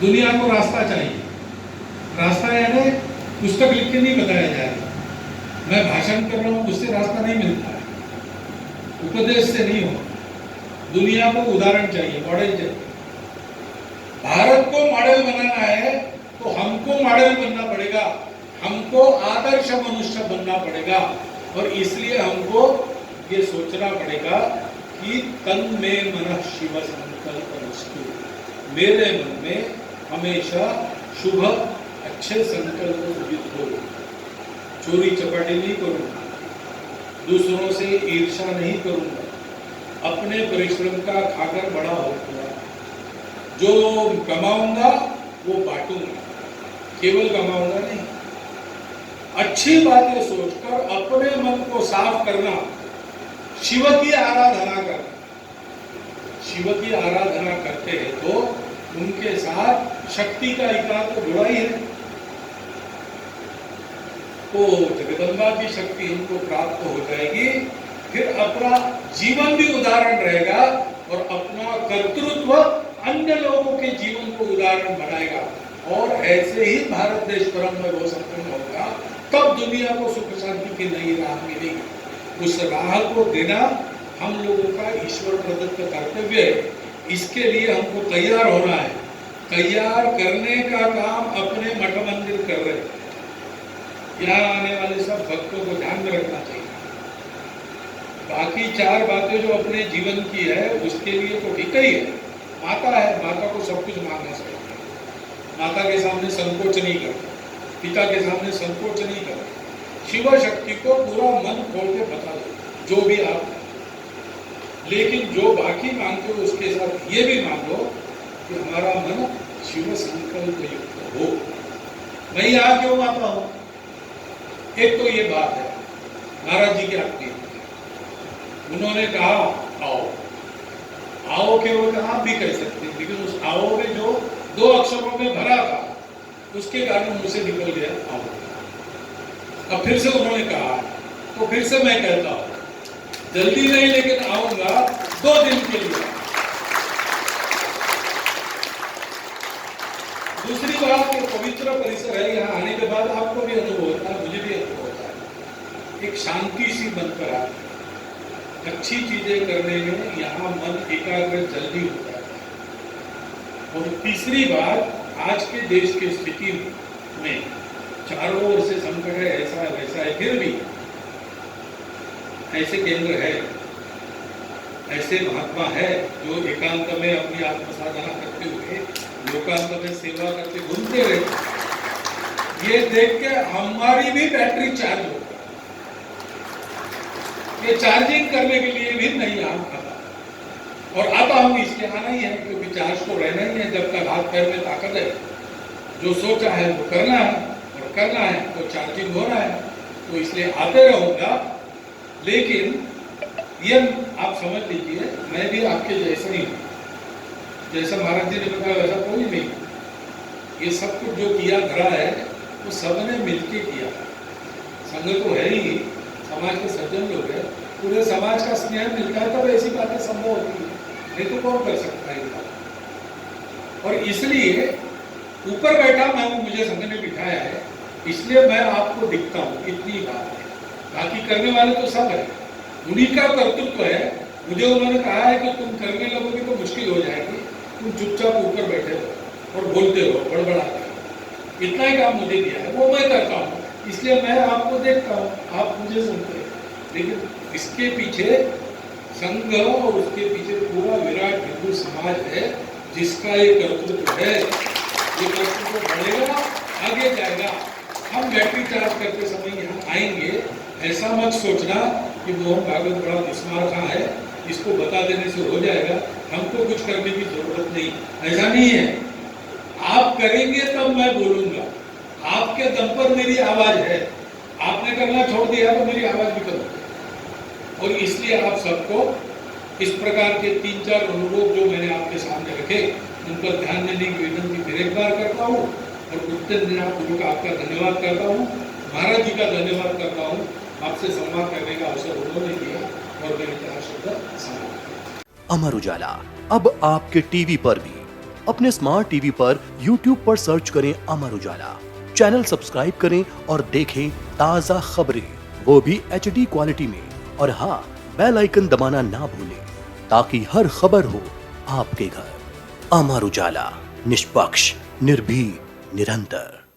दुनिया को रास्ता चाहिए। रास्ता यानी पुस्तक लिख के नहीं बताया जाएगा, मैं भाषण कर रहा हूँ उससे रास्ता नहीं मिलता है, उपदेश से नहीं हो। दुनिया को उदाहरण चाहिए, मॉडल चाहिए। भारत को मॉडल बनाना है तो हमको मॉडल बनना पड़ेगा, हमको आदर्श मनुष्य बनना पड़ेगा। और इसलिए हमको ये सोचना पड़ेगा कि तन में मनः शिव संकल्पमस्तु, मेरे मन में हमेशा शुभ अच्छे संकल्प उदित हो। चोरी चपाटी नहीं करूंगा, दूसरों से ईर्ष्या नहीं करूंगा, अपने परिश्रम का खाकर बड़ा होऊंगा, जो कमाऊंगा वो बांटूंगा, केवल कमाऊंगा नहीं। अच्छी बातें सोचकर अपने मन को साफ करना, शिव की आराधना करना। शिव की आराधना करते हैं तो उनके साथ शक्ति का एकांत तो जुड़ा ही है, तो जगदम्बा की शक्ति हमको प्राप्त हो जाएगी। फिर अपना जीवन भी उदाहरण रहेगा और अपना कर्तृत्व अन्य लोगों के जीवन को उदाहरण बनाएगा। और ऐसे ही भारत देश परम वैभव संपन्न होगा, तब दुनिया को सुख शांति की नई राह मिलेगी। उस राह को देना हम लोगों का ईश्वर प्रदत्त कर्तव्य है। इसके लिए हमको तैयार होना है। तैयार करने का काम अपने मठ मंदिर कर रहे हैं। यहाँ आने वाले सब भक्तों को ध्यान में रखना चाहिए। बाकी चार बातें जो अपने जीवन की है उसके लिए तो ठीक ही है। माता है, माता को सब कुछ मांगना चाहिए। माता के सामने संकोच नहीं करता, पिता के सामने संकोच नहीं करता। शिव शक्ति को पूरा मन खोल के बता दो जो भी आप, लेकिन जो बाकी मांगते हो उसके साथ ये भी मांगो कि हमारा मन शिव संकल्प युक्त हो। मैं यहाँ क्यों आता हूँ? एक तो ये बात है, महाराज जी की आज्ञा, उन्होंने कहा आओ। आओ केवल आप भी कह सकते हैं, लेकिन उस आओ में जो दो अक्षरों में भरा था उसके कारण मुझसे निकल गया आओ। अब फिर से उन्होंने कहा तो फिर से मैं कहता हूं, जल्दी नहीं लेकिन आऊंगा 2 दिन के लिए। दूसरी बात, ये पवित्र परिसर है, यहाँ आने के बाद आपको भी अनुभव होता है, मुझे भी अनुभव होता है, एक शांति सी मन पर आती है। अच्छी चीजें करने में यहाँ मन एकाग्र जल्दी होता है। और तीसरी बात, आज के देश की स्थिति में चारों ओर से संकट है, ऐसा है वैसा है, फिर भी ऐसे केंद्र है, ऐसे महात्मा है जो एकांत में अपनी आत्मसाधना करते हुए लोकांत में सेवा करके घूमते रहते। ये देख के हमारी भी बैटरी चार्ज हो। ये चार्जिंग करने के लिए भी नहीं आता, और आता हूं इसलिए आना ही है क्योंकि चार्ज तो रहना ही है जब तक हाथ पैर में ताकत है। जो सोचा है वो करना है, और करना है तो चार्जिंग होना है, तो इसलिए आते रहूंगा। लेकिन ये आप समझ लीजिए, मैं भी आपके जैसा ही हूं। जैसा महाराज जी ने बताया वैसा कोई नहीं। ये सब कुछ जो किया धरा है वो सबने मिलके किया। संघ तो है ही, समाज के सज्जन लोग हैं, पूरे समाज का स्नेह मिलता है तब ऐसी बातें संभव होती है, नहीं तो कौन कर सकता है बात। और इसलिए ऊपर बैठा मैं हूं, मुझे संघ ने बिठाया है, इसलिए मैं आपको दिखता हूं, इतनी बात है। बाकी करने वाले तो सब है, उन्हीं का कर्तृत्व है। मुझे उन्होंने कहा है कि तुम करने लगोगे तो मुश्किल हो जाएगी, तुम चुपचाप ऊपर बैठे रहो और बोलते रहो, बड़बड़ाते रहो। इतना ही काम मुझे दिया है, वो मैं करता हूँ, इसलिए मैं आपको देखता हूँ, आप मुझे सुनते हैं। लेकिन इसके पीछे संघ और उसके पीछे पूरा विराट हिंदू समाज है जिसका ये कर्तृत्व है। ये कर्तृत्व बढ़ेगा, आगे जाएगा। हम बैटरी चार्ज करते समय यहाँ आएंगे, ऐसा मत सोचना कि मोहन भागवत बड़ा निस्मार खां है, इसको बता देने से हो जाएगा, हमको कुछ करने की जरूरत नहीं। ऐसा नहीं है, आप करेंगे तब मैं बोलूंगा। आपके दम पर मेरी आवाज है, आपने करना छोड़ दिया तो मेरी आवाज भी कम। और इसलिए आप सबको इस प्रकार के 3-4 अनुरोध जो मैंने आपके सामने रखे, उन पर ध्यान देने की विनती फिर एक बार करता हूँ, और उत्तर आपका धन्यवाद करता हूँ, महाराज जी का धन्यवाद करता हूँ। आपसे संवाद करने का अवसर उन्होंने दिया और मेरे 4 शब्द समाप्त। अमर उजाला अब आपके टीवी पर भी। अपने स्मार्ट टीवी पर YouTube पर सर्च करें अमर उजाला, चैनल सब्सक्राइब करें और देखें ताजा खबरें, वो भी HD क्वालिटी में। और हाँ, बेल आइकन दबाना ना भूलें ताकि हर खबर हो आपके घर। अमर उजाला, निष्पक्ष, निर्भीक, निरंतर।